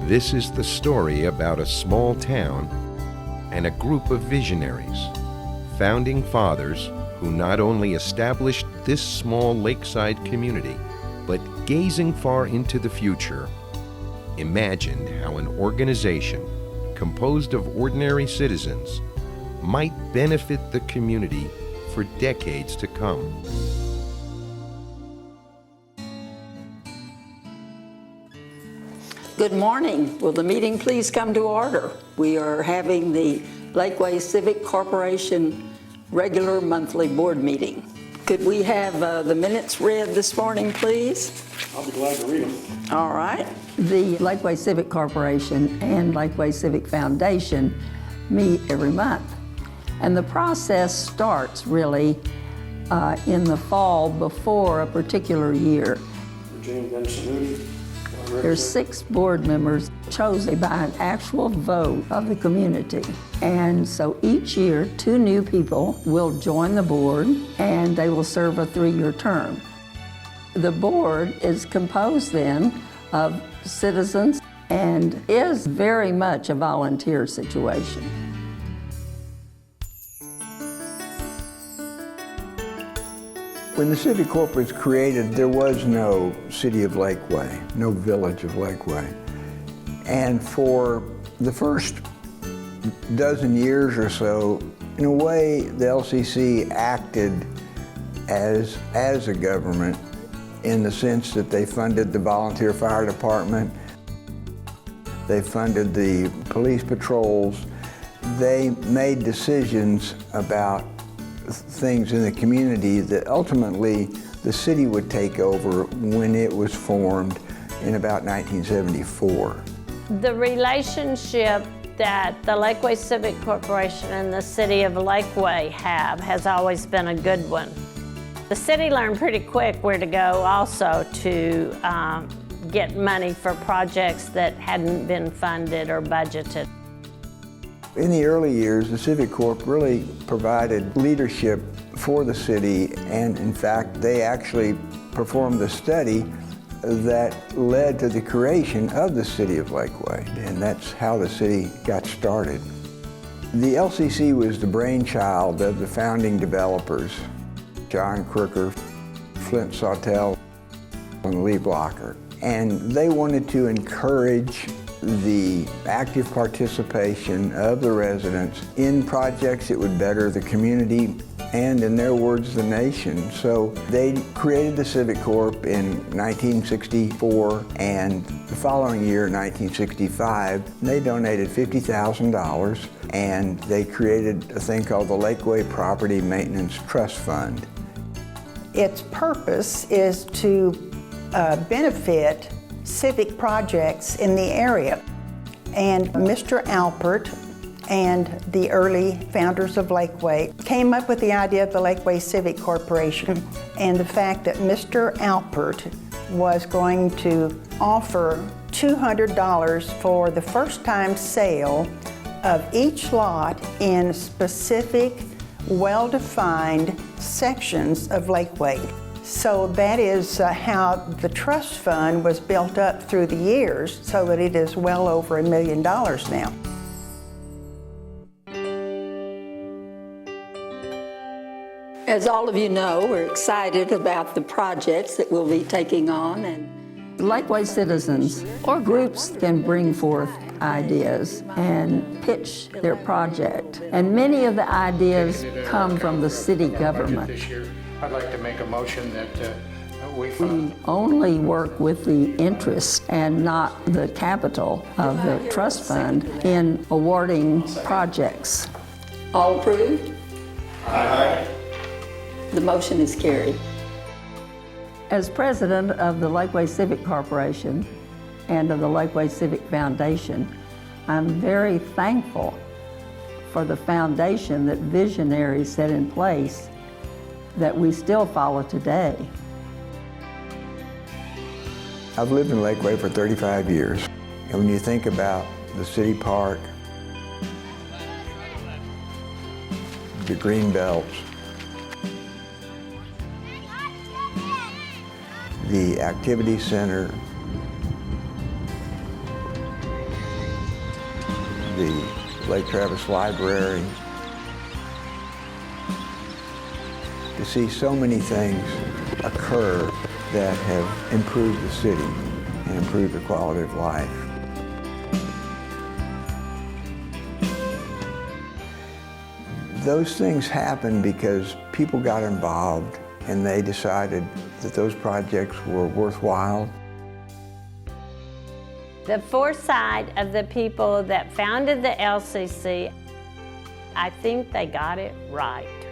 This is the story about a small town and a group of visionaries, founding fathers who not only established this small lakeside community, but gazing far into the future, imagined how an organization composed of ordinary citizens might benefit the community for decades to come. Good morning. Will the meeting please come to order? We are having the Lakeway Civic Corporation regular monthly board meeting. Could we have the minutes read this morning, please? I'll be glad to read them. All right. The Lakeway Civic Corporation and Lakeway Civic Foundation meet every month. And the process starts really in the fall before a particular year. Virginia Benson. There's 6 board members chosen by an actual vote of the community. And so each year, 2 new people will join the board and they will serve a 3-year term. The board is composed then of citizens and is very much a volunteer situation. When the Civic Corp was created, there was no city of Lakeway, no village of Lakeway. And for the first dozen years or so, in a way, the LCC acted as a government in the sense that they funded the volunteer fire department, they funded the police patrols, they made decisions about things in the community that ultimately the city would take over when it was formed in about 1974. The relationship that the Lakeway Civic Corporation and the city of Lakeway have has always been a good one. The city learned pretty quick where to go also to get money for projects that hadn't been funded or budgeted. In the early years, the Civic Corp really provided leadership for the city, and in fact, they actually performed a study that led to the creation of the city of Lakeway, and that's how the city got started. The LCC was the brainchild of the founding developers, John Crooker, Flint Sawtelle, and Lee Blocker, and they wanted to encourage the active participation of the residents in projects that would better the community and, in their words, the nation. So they created the Civic Corp in 1964, and the following year, 1965, they donated $50,000 and they created a thing called the Lakeway Property Maintenance Trust Fund. Its purpose is to benefit civic projects in the area. And Mr. Alpert and the early founders of Lakeway came up with the idea of the Lakeway Civic Corporation and the fact that Mr. Alpert was going to offer $200 for the first-time sale of each lot in specific, well-defined sections of Lakeway. So that is how the trust fund was built up through the years, so that it is well over $1 million now. As all of you know, we're excited about the projects that we'll be taking on, and Lakeway citizens or groups can bring forth ideas and pitch their project. And many of the ideas come from the city government. This year, I'd like to make a motion that we only work with the interest and not the capital of the trust fund in awarding projects. All approved? Aye. The motion is carried. As president of the Lakeway Civic Corporation and of the Lakeway Civic Foundation, I'm very thankful for the foundation that visionaries set in place that we still follow today. I've lived in Lakeway for 35 years, and when you think about the city park, the green belts, the activity center, the Lake Travis Library, to see so many things occur that have improved the city and improved the quality of life. Those things happened because people got involved and they decided that those projects were worthwhile. The foresight of the people that founded the LCC, I think they got it right.